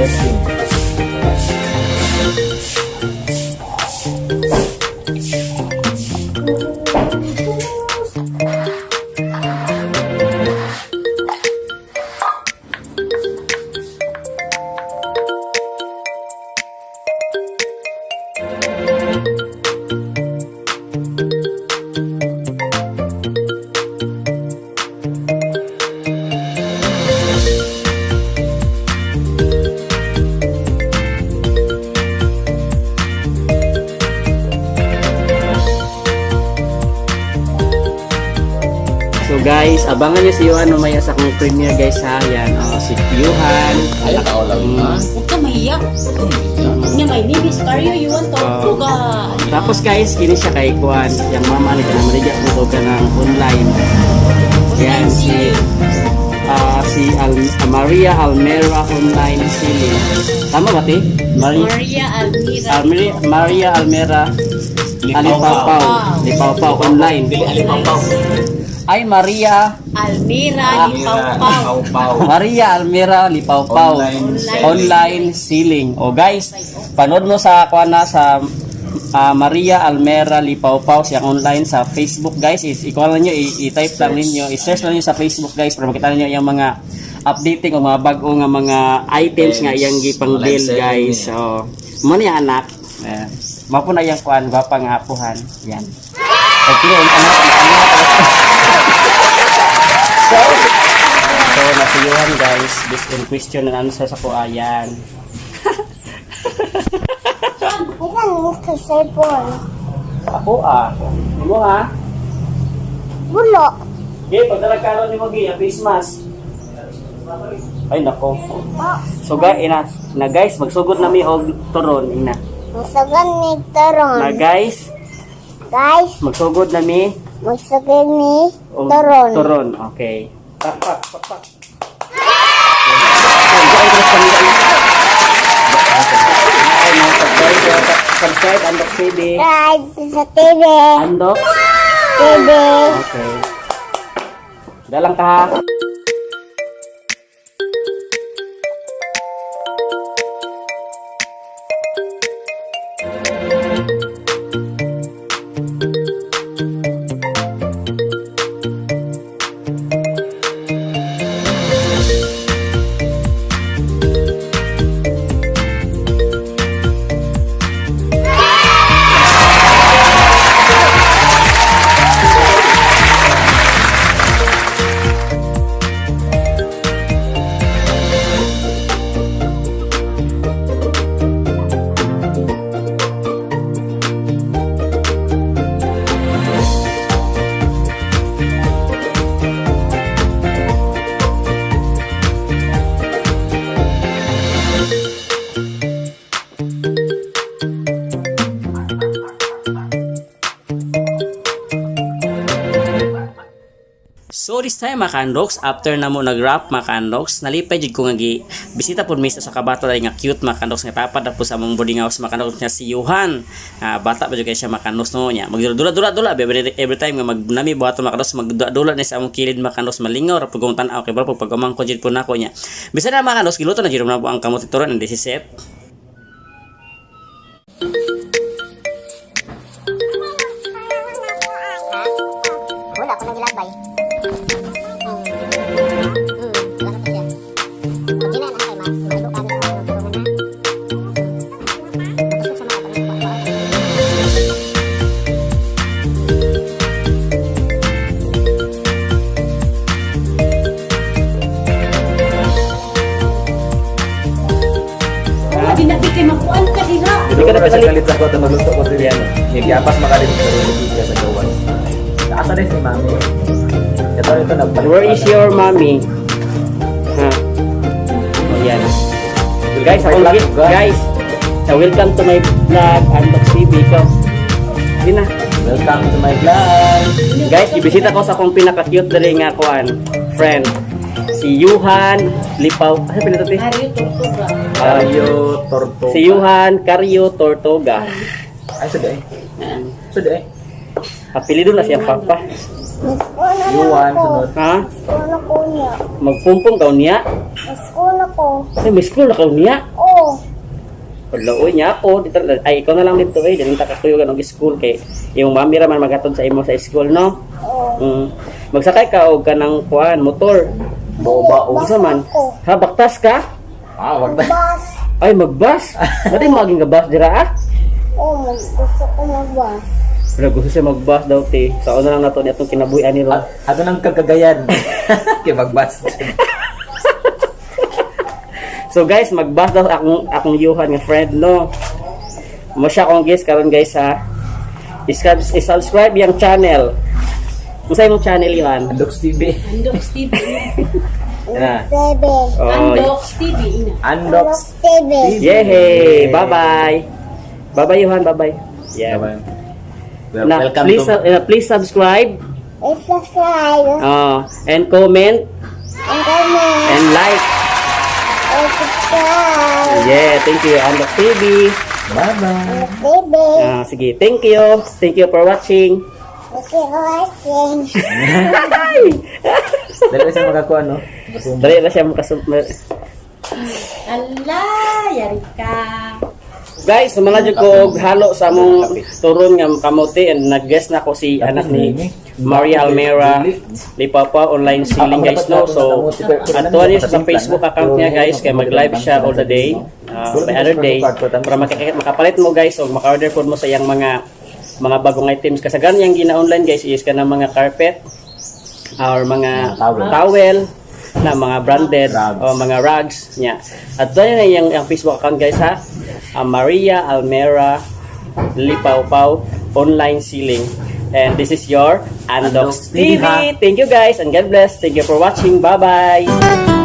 Testing. So guys, abangan niyo si Yuhan mamaya sa akong premiere guys ha. Yan, si Yuhan. Ay, tao lang ha. Huwag ka mahiyak. Nya may name is Cario, you want to ga. Tapos guys, kini siya kay Kuan. Yang mama ni kanang maligya mo ka ng online. Yan si Maria Almera online selling. Tama ba ti? Maria Almera Lipaw online. Dili alipaw-paw. Ay Maria Almira Lipaw-paw. Maria Almera Lipaw-paw online selling. O guys, panood mo sa kuana sa Maria Almera Lipaw-paw siyang online sa Facebook guys. Ikuha lang nyo, i-type lang ninyo, i-search lang nyo sa Facebook guys para makita niyo yung mga updating o mga bago nga mga items nga iyang gipang deal guys. So, mo niya anak. Mapo na yung kuan gwapa nga apuhan. Yan. Okay, so nasiyuhan guys, this in question and answer sa ko ayan. Ilan ka cellphone? Ako mo ha? Bulo. Okay, pagdala karon ni mo gi face mask. Ay nako. So guys, na guys, magsugod na mi og turon ina. Magsagan ni Taron. Na guys, magsugod na mi Magsagan ni og Taron. turon. Okay. Pak. Subscribe Andok TV. Right sa TV. Andok TV. Okay. Dalang ka ha. So this time mga kandoks, after na mo nag-wrap mga kandoks, nalipay jud ko nga bisita pod misa sa kabato dahil nga cute mga kandoks nga tapad na po sa among boarding house mga kandoks nga si Yuhan. Bata pa jud kay siya mga kandoks no nya. Magdula-dula every time nga magnami buhaton mga kandoks magdula ni sa among kilid mga kandoks malingaw ra pug tan-aw kay bro pag umangko jud po nako nya. Bisan na mga kandoks giluto na jud na po ang kamot turon and this is it. Wala ko nang gilabay. Hindi ka na pinagalit sa ko at magluto ko din yan. Nagyapas makalit sa religiya sa gawas. Asa rin si mami. Ito nagpalit. Where is your mommy? Yan. Guys, welcome to my vlog, Andok TV ko. Hindi na. Welcome to my vlog. Guys, ibisita ko sa akong pinaka-cute dali nga kuan, friend. Si Yuhan Lipaw. Ano pinito ti? Cario Tortuga. Si Yuhan Cario Tortuga. Ay, suday. Suday. Apelido na siyang papa. School na Yuan, ako. sunod. Ha? School na ko niya. Magpumpong daw niya. School na ko. Ay, may school na kayo niya. Oh. Wala, uy niya ako. Dito, ay, ikaw na lang dito eh. Ganun takakuyo ka ng school kay yung mami raman magatod sa imo sa school, no? Oh. Magsakay ka o ka ng kuhan, motor. Boba, Unsa man? Ako. Ha, baktas ka? wag na. Bus. Ay, magbas. Dati maging gabas dira ah. Oh, gusto ko mag-bus. Wala, gusto siya magbas daw, te. Sa una lang nato nitong kinabuhian ni Ron. Ato nang kagagayan. Kaya magbas. So guys, magbas daw akong yuhan nga friend, no? Mo siya akong guys karon guys ha. I-subscribe yung channel. Unsa imong channel yuhan? Andox TV. Andox TV. Yan na. Bebe. Oh, Andox TV. Ina. Andox TV. yehey! Bye-bye. Bye-bye yuhan, bye-bye. Yeah. Na, Welcome please to please subscribe Subscribe. and comment And comment. and like. And subscribe. Yeah, thank you Andox TV. Bye-bye. Bebe. Sige, thank you. Thank you for watching. Okay, watching. Dali na siya makakuha, no? Basumba. Dali na siya makasum... Ala, yari ka. Guys, sumala dyan ko og halo sa among turon nga kamote and nag-guest na ko si anak ni Maria Almera Lipapa online selling guys, no? So, antuan niyo sa Facebook account niya guys, kay mag-live siya all the day, by other day, para makapalit mo guys o maka-order po mo sa iyang mga bagong items. Kasagan yung gina-online guys is ka ng mga carpet or mga towel na mga branded o mga rugs niya. At doon na yung Facebook account guys ha. Maria Almera Lipawpaw online selling. And this is your Andox TV. Thank you guys and God bless. Thank you for watching. Bye-bye.